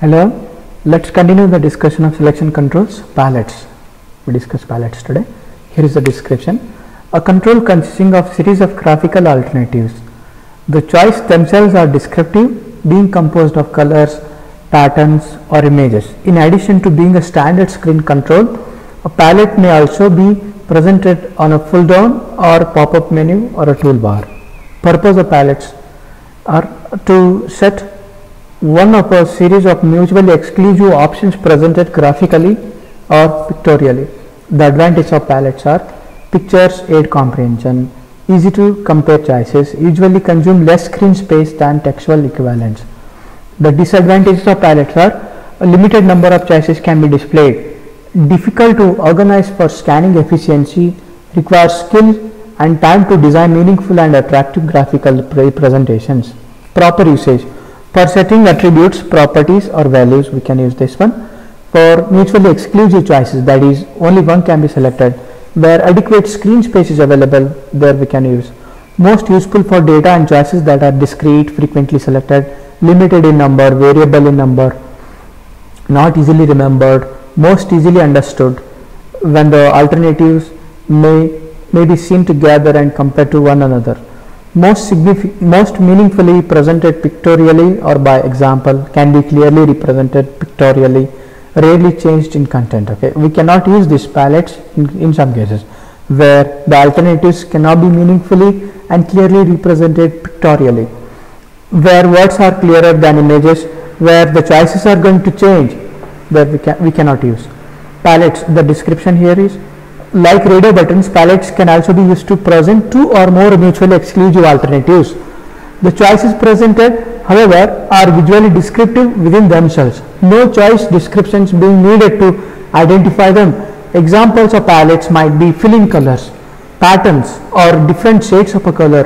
Hello, let's continue the discussion of selection controls, palettes. We discuss palettes today. Here is the description. A control consisting of series of graphical alternatives. The choice themselves are descriptive, being composed of colors, patterns or images. In addition to being a standard screen control, a palette may also be presented on a pull down or pop-up menu or a toolbar. Purpose of palettes are to set one of a series of mutually exclusive options presented graphically or pictorially. The advantage of palettes are: pictures aid comprehension, easy to compare choices, usually consume less screen space than textual equivalents. The disadvantages of palettes are: a limited number of choices can be displayed, difficult to organize for scanning efficiency, requires skill and time to design meaningful and attractive graphical presentations. Proper usage: for setting attributes, properties or values, we can use this one. For mutually exclusive choices, that is only one can be selected, where adequate screen space is available, there we can use. Most useful for data and choices that are discrete, frequently selected, limited in number, variable in number, not easily remembered, most easily understood when the alternatives may be seen together and compared to one another. Most meaningfully presented pictorially or by example, can be clearly represented pictorially, rarely changed in content. Okay, we cannot use these palettes in some cases where the alternatives cannot be meaningfully and clearly represented pictorially, where words are clearer than images, where the choices are going to change, where we cannot use palettes. The description here is: like radio buttons, palettes can also be used to present two or more mutually exclusive alternatives. The choices presented, however, are visually descriptive within themselves, no choice descriptions being needed to identify them. Examples of palettes might be fill-in colors, patterns or different shades of a color.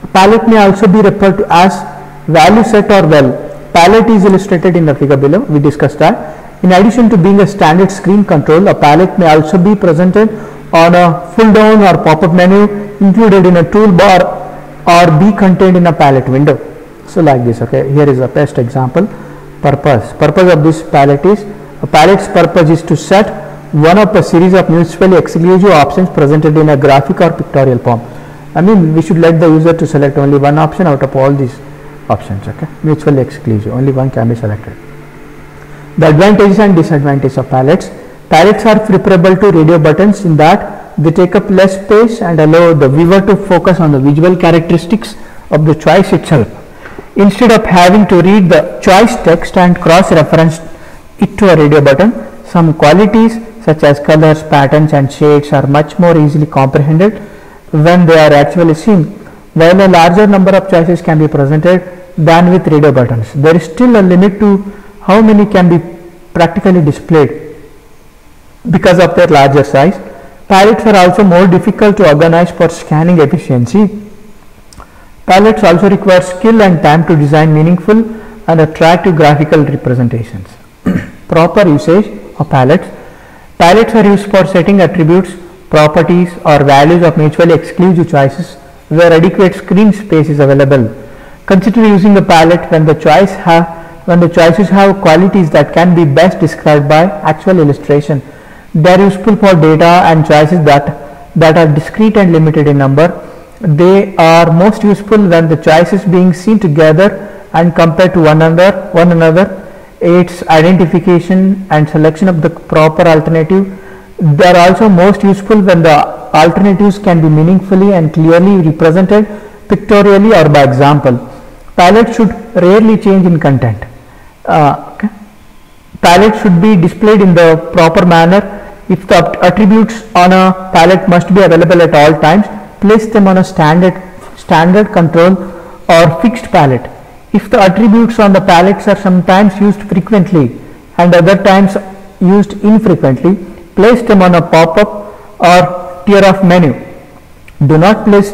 A palette may also be referred to as value set or well. Palette is illustrated in the figure below, we discussed that. In addition to being a standard screen control, a palette may also be presented on a pull down or pop-up menu, included in a toolbar, or be contained in a palette window. So like this. Okay, here is a best example. Purpose of this palette is: a palette's purpose is to set one of a series of mutually exclusive options presented in a graphic or pictorial form. I mean, we should let the user to select only one option out of all these options. Okay, mutually exclusive, only one can be selected. The advantages and disadvantages of palettes. Palettes are preferable to radio buttons in that they take up less space and allow the viewer to focus on the visual characteristics of the choice itself, instead of having to read the choice text and cross-reference it to a radio button. Some qualities such as colors, patterns and shades are much more easily comprehended when they are actually seen, while a larger number of choices can be presented than with radio buttons. There is still a limit to how many can be practically displayed because of their larger size. Palettes are also more difficult to organize for scanning efficiency. Palettes also require skill and time to design meaningful and attractive graphical representations. Proper usage of palettes. Palettes are used for setting attributes, properties or values of mutually exclusive choices where adequate screen space is available. Consider using a palette when the choices have qualities that can be best described by actual illustration. They are useful for data and choices that are discrete and limited in number. They are most useful when the choices being seen together and compared to one another aids identification and selection of the proper alternative. They are also most useful when the alternatives can be meaningfully and clearly represented pictorially or by example. Palettes should rarely change in content. Palette should be displayed in the proper manner. If the attributes on a palette must be available at all times, place them on a standard control or fixed palette. If the attributes on the palettes are sometimes used frequently and other times used infrequently, place them on a pop-up or tier of menu. Do not place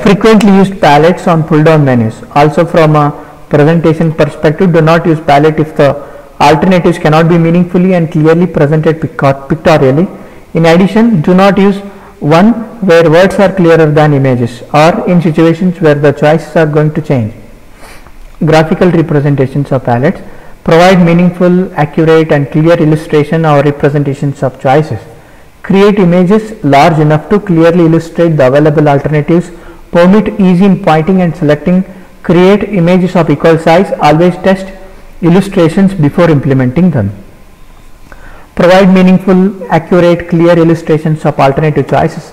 frequently used palettes on pull-down menus. Also, from a presentation perspective, do not use palette if the alternatives cannot be meaningfully and clearly presented pictorially. In addition, do not use one where words are clearer than images or in situations where the choices are going to change. Graphical representations of palettes. Provide meaningful, accurate and clear illustration or representations of choices. Create images large enough to clearly illustrate the available alternatives. Permit ease in pointing and selecting. Create images of equal size. Always test illustrations before implementing them. Provide meaningful, accurate, clear illustrations of alternative choices.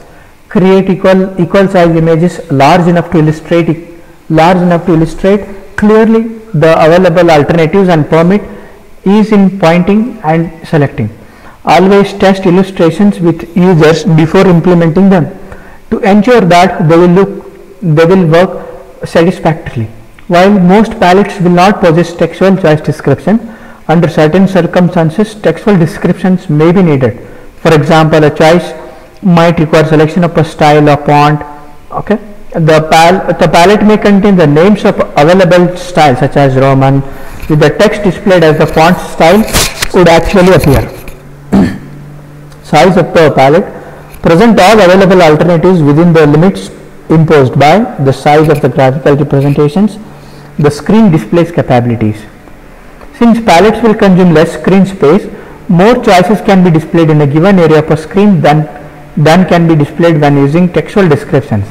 Create equal size images large enough to illustrate clearly the available alternatives and permit ease in pointing and selecting. Always test illustrations with users before implementing them to ensure that they will work satisfactorily. While most palettes will not possess textual choice description, under certain circumstances textual descriptions may be needed. For example, a choice might require selection of a style or font. Okay, the palette may contain the names of available styles such as Roman, with the text displayed as the font style would actually appear. Size of the palette. Present all available alternatives within the limits imposed by the size of the graphical representations. The screen displays capabilities. Since palettes will consume less screen space, more choices can be displayed in a given area of a screen than can be displayed when using textual descriptions.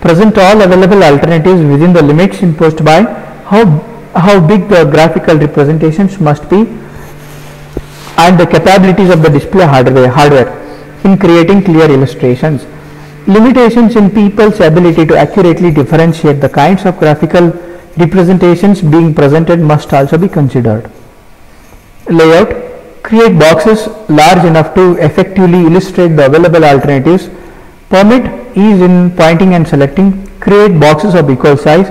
Present all available alternatives within the limits imposed by how big the graphical representations must be and the capabilities of the display hardware in creating clear illustrations. Limitations in people's ability to accurately differentiate the kinds of graphical representations being presented must also be considered. Layout. Create boxes large enough to effectively illustrate the available alternatives. Permit ease in pointing and selecting. Create boxes of equal size.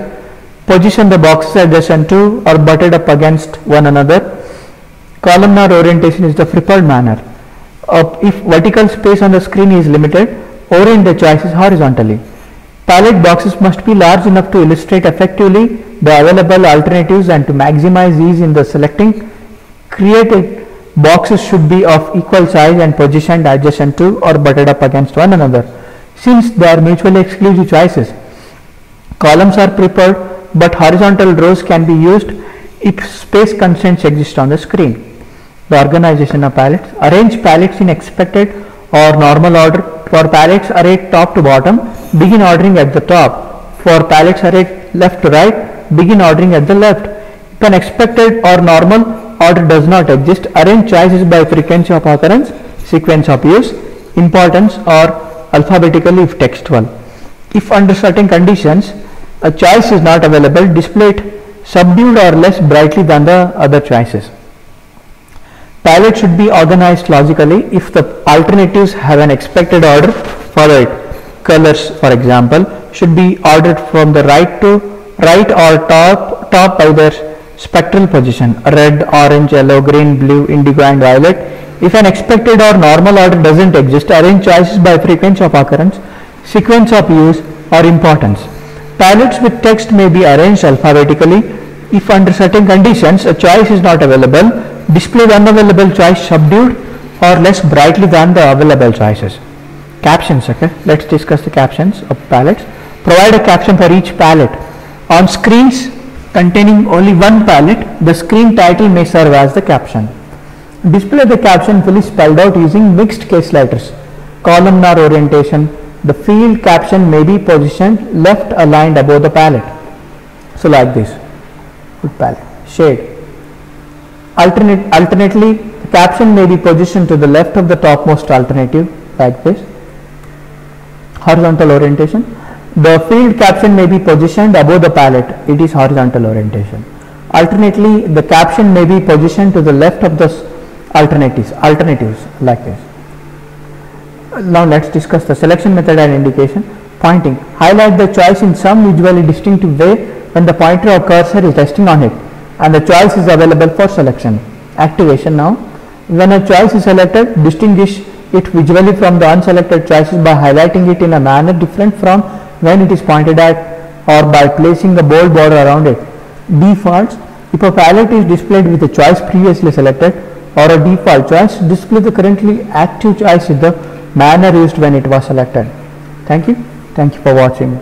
Position the boxes adjacent to or butted up against one another. Columnar orientation is the preferred manner. If vertical space on the screen is limited, orient the choices horizontally. Palette boxes must be large enough to illustrate effectively the available alternatives and to maximize ease in the selecting. Created boxes should be of equal size and positioned adjacent to or butted up against one another. Since they are mutually exclusive choices, columns are preferred, but horizontal rows can be used if space constraints exist on the screen. The organization of palettes. Arrange palettes in expected or normal order. For palettes arrayed top to bottom, begin ordering at the top. For palettes arrayed left to right, begin ordering at the left. If an expected or normal order does not exist, arrange choices by frequency of occurrence, sequence of use, importance, or alphabetically if textual. If under certain conditions a choice is not available, display it subdued or less brightly than the other choices. Palette should be organized logically. If the alternatives have an expected order, follow it. Colors, for example, should be ordered from the right or top by their spectral position: red, orange, yellow, green, blue, indigo and violet. If an expected or normal order doesn't exist, arrange choices by frequency of occurrence, sequence of use or importance. Palettes with text may be arranged alphabetically. If under certain conditions a choice is not available, display the unavailable choice subdued or less brightly than the available choices. Captions. Okay, let's discuss the captions of palettes. Provide a caption for each palette. On screens containing only one palette, the screen title may serve as the caption. Display the caption fully spelled out using mixed case letters. Columnar orientation. The field caption may be positioned left aligned above the palette. So like this. Good palette. Shade. Alternately, the caption may be positioned to the left of the topmost alternative like this. Horizontal orientation. The field caption may be positioned above the palette. It is horizontal orientation. Alternately, the caption may be positioned to the left of the alternatives like this. Now let's discuss the selection method and indication. Pointing. Highlight the choice in some visually distinctive way when the pointer or cursor is resting on it and the choice is available for selection. Activation. Now, when a choice is selected, distinguish it visually from the unselected choices by highlighting it in a manner different from when it is pointed at or by placing a bold border around it. Defaults. If a palette is displayed with a choice previously selected or a default choice, display the currently active choice in the manner used when it was selected. Thank you for watching.